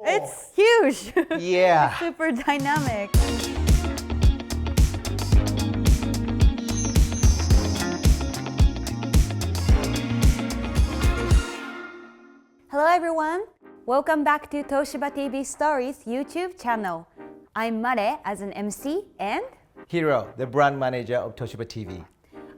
It's huge. Yeah. Super dynamic. Hello everyone. Welcome back to Toshiba TV Stories YouTube channel. I'm Mare as an MC and Hiro, the brand manager of Toshiba TV.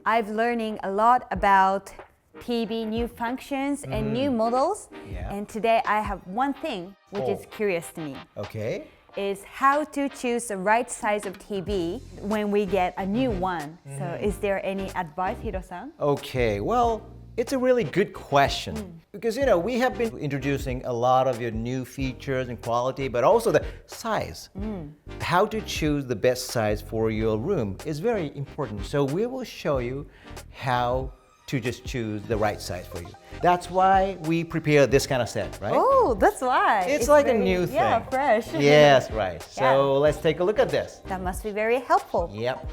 I've learning a lot about TV new functions and new models. Yeah. And today I have one thing which is curious to me. Okay. Is how to choose the right size of TV when we get a new one. So is there any advice, Hiro-san? Okay, well, it's a really good question because we have been introducing a lot of your new features and quality, but also the size. How to choose the best size for your room is very important. So we will show you how to just choose the right size for you. That's why we prepare this kind of set, right? Oh, that's why. It's like a new thing. Yeah, fresh. Yes, right. So Yeah. let's take a look at this. That must be very helpful. Yep.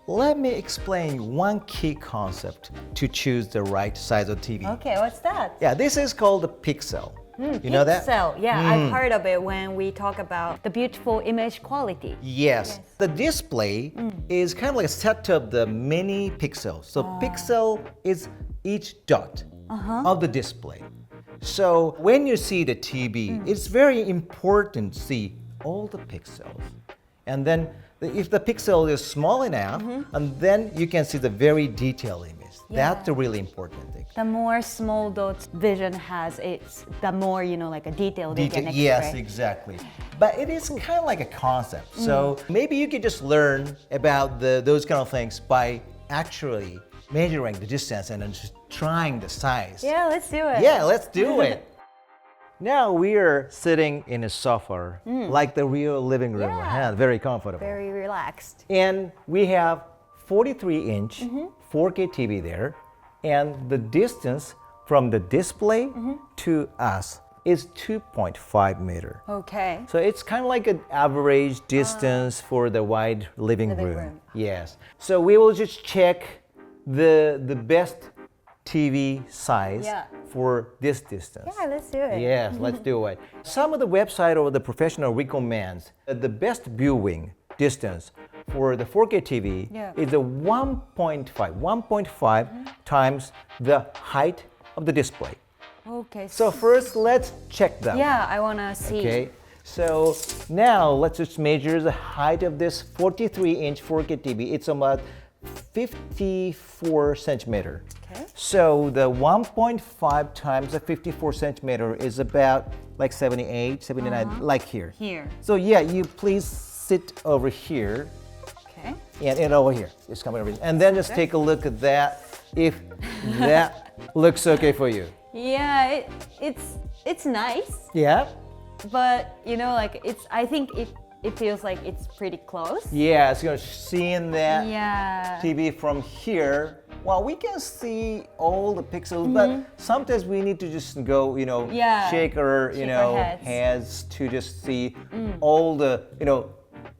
Let me explain one key concept to choose the right size of TV. Okay, what's that? Yeah, this is called the pixel. You know that? Pixel. Yeah, I've heard of it when we talk about the beautiful image quality. Yes. The display is kind of like a set of the many pixels. So pixel is each dot of the display. So when you see the TV, it's very important to see all the pixels. And then if the pixel is small enough, and then you can see the very detailed image. That's the really important thing. The more small dots vision has, it's the more like a detail they can express. Yes, exactly. But it is kind of like a concept. So maybe you could just learn about those kind of things by actually measuring the distance and then just trying the size. Yeah, let's do it. Yeah, let's do it. Now we are sitting in a sofa, like the real living room. Yeah. Very comfortable. Very relaxed. And we have 43-inch 4K TV there, and the distance from the display to us is 2.5 meter. Okay. So it's kind of like an average distance for the wide living room. Yes. So we will just check the best TV size for this distance. Yeah, let's do it. Yes, let's do it. Some of the website or the professional recommends the best viewing distance for the 4K TV is the 1.5 times the height of the display. Okay. So first, let's check that. Yeah, I want to see. Okay. So now let's just measure the height of this 43-inch 4K TV. It's about 54 centimeter. Okay. So the 1.5 times the 54 centimeter is about like 78, 79, like here. Here. So yeah, you please sit over here. Okay. And over here. Just come over here. And then just take a look at that. If that looks okay for you. Yeah, it's nice, Yeah? but I think it feels like it's pretty close. Yeah, so seeing that Yeah. TV from here, well, we can see all the pixels, but sometimes we need to just go, shake our, Shake our heads to just see all the,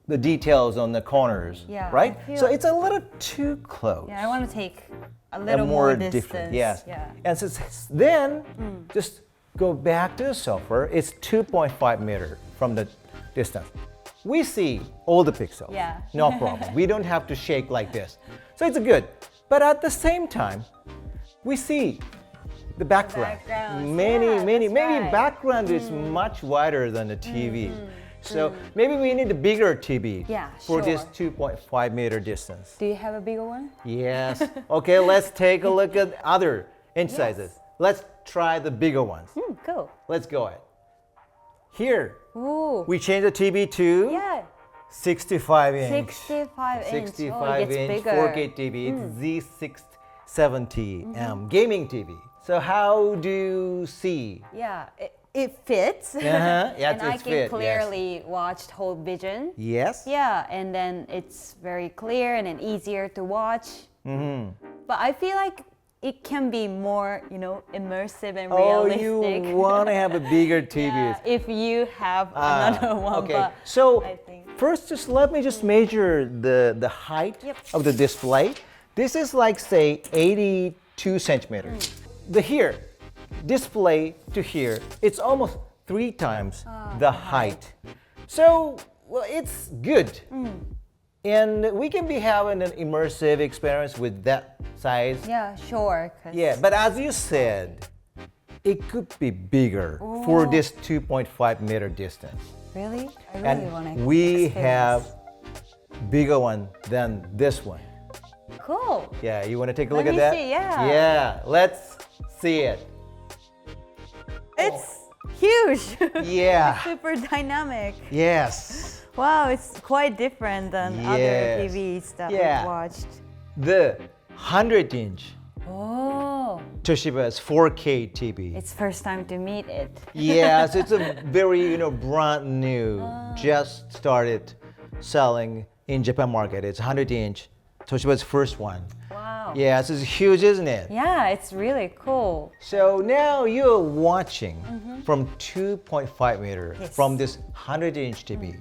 the details on the corners, Yeah, right? I feel- So it's a little too close. Yeah, I want to take a And little more different, distance. yes. Yeah. And so then just go back to the sofa. It's 2.5 meter from the distance. We see all the pixels. Yeah. No problem. We don't have to shake like this. So it's good. But at the same time, we see the background. backgrounds. Many, Yeah, maybe that's right. background is much wider than the TV. So maybe we need a bigger TV Yeah, for this sure. 2.5 meter distance. Do you have a bigger one? Yes. Okay, let's take a look at other inch sizes. Let's try the bigger ones. Cool. Let's go ahead. Here, Ooh. we change the TV to Yeah. 65 inch. 65 inch. 65 it gets inch bigger. 4K TV. It's Z670M gaming TV. So how do you see? Yeah, it fits. Yeah, and I it's can fit, yes. clearly watch whole vision. Yes? Yeah, and then it's very clear and then easier to watch. But I feel like it can be more, immersive and Oh, realistic. you want to have a bigger TV. Yeah, if you have another one. Okay, But so I think- first just let me just measure the height of the display. This is like say 82 centimeters. The here, display to here, it's almost 3 times the height. So, well, it's good. And we can be having an immersive experience with that size. Yeah, sure. Yeah, but as you said, it could be bigger for this 2.5 meter distance. Really? I really And want to we have bigger one than this one. Cool. Yeah, you want to take a Let look at me that? see, yeah. Yeah, let's see it. It's huge. Yeah. Super dynamic. Yes. Wow, it's quite different than other Yes. TVs that Yeah. we've watched. The 100-inch Oh, Toshiba's 4K TV. it's first time to meet it. Yes, it's a very, brand new, just started selling in Japan market. It's 100-inch, Toshiba's first one. Wow. Yes, it's huge, isn't it? Yeah, it's really cool. So now you're watching from 2.5 meter Yes. from this 100-inch TV.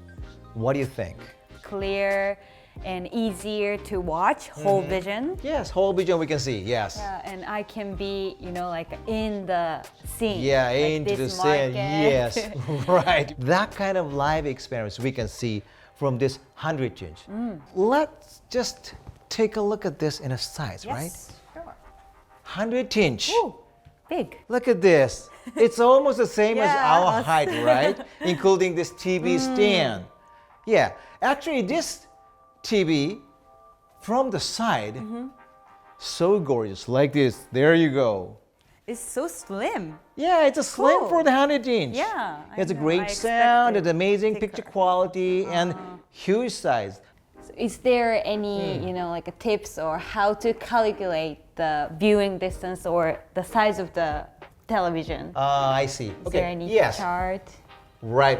What do you think? Clear and easier to watch, whole vision. Yes, whole vision we can see. Yes. Yeah, and I can be, like in the scene. Yeah, like into the this scene. market. Yes, right. That kind of live experience we can see from this 100-inch. Let's just take a look at this in a size, right? Yes, sure. 100-inch. Ooh, big. Look at this. It's almost the same as Yeah, our us. height, right? Including this TV stand. Yeah, actually this TV from the side, so gorgeous, like this. There you go. It's so slim. Yeah, it's a slim Cool. for the 100-inch. Yeah, I It's a know. great I sound, expected it's amazing picture thicker. quality, and huge size. So is there any, like a tips or how to calculate the viewing distance or the size of the television? I see. Is Okay. there any Yes. chart? Right.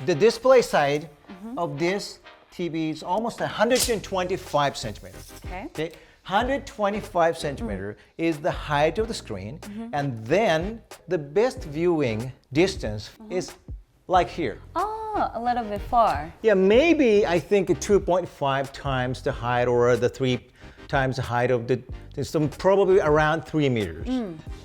The display side of this TV is almost 125 centimeters. Okay. 125 centimeter is the height of the screen, and then the best viewing distance is like here. Oh, a little bit far. Yeah, maybe I think 2.5 times the height or the 3 times the height of the, so probably around 3 meters.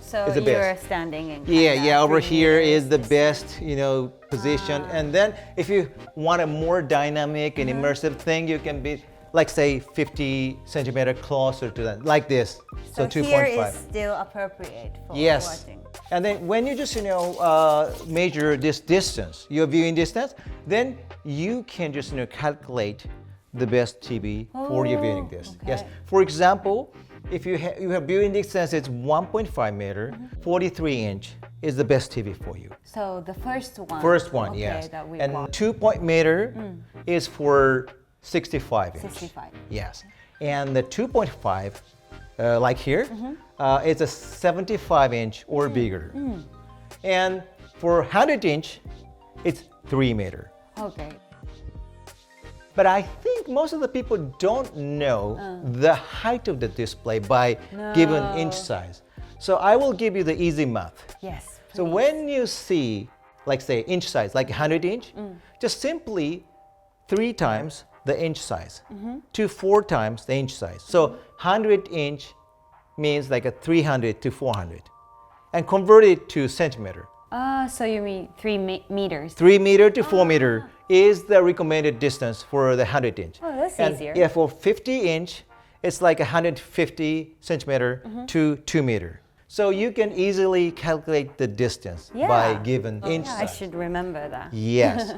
So It's the you're best. standing in Yeah, over 3 here meters is the distance. best, position. And then if you want a more dynamic and immersive thing, you can be like say 50 centimeter closer to that, like this. So 2.5. here is still appropriate for Yes. watching. And then when you just, measure this distance, your viewing distance, then you can just, calculate the best TV for your viewing distance. Yes. okay. For example, if you have viewing distance, it's 1.5 meter, 43-inch is the best TV for you. So the first one. First one, okay, yes. That we And watched. 2 meter is for 65 inch. 65. Yes. And the 2.5, like here, it's a 75-inch or bigger. And for 100-inch, it's 3 meter. Okay. But I think most of the people don't know the height of the display by given inch size. So I will give you the easy math. Yes. So when you see, like say inch size, like 100-inch, just simply 3 times the inch size to 4 times the inch size. So 100-inch means like a 300 to 400. And convert it to centimeter. So you mean 3 meters? 3 meter to 4 meter is the recommended distance for the 100-inch. Oh, that's And easier. yeah, for 50-inch, it's like 150 centimeter to 2 meter. So you can easily calculate the distance by given inch Yeah, I size. should remember that. Yes.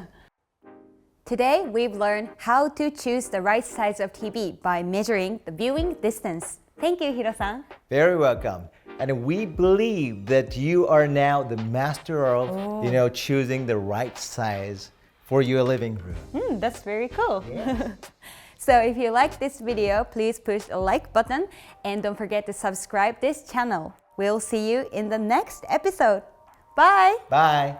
Today, we've learned how to choose the right size of TV by measuring the viewing distance. Thank you, Hiro-san. Very welcome. And we believe that you are now the master of, choosing the right size for your living room. That's very cool. So if you like this video, please push the like button and don't forget to subscribe this channel. We'll see you in the next episode. Bye! Bye.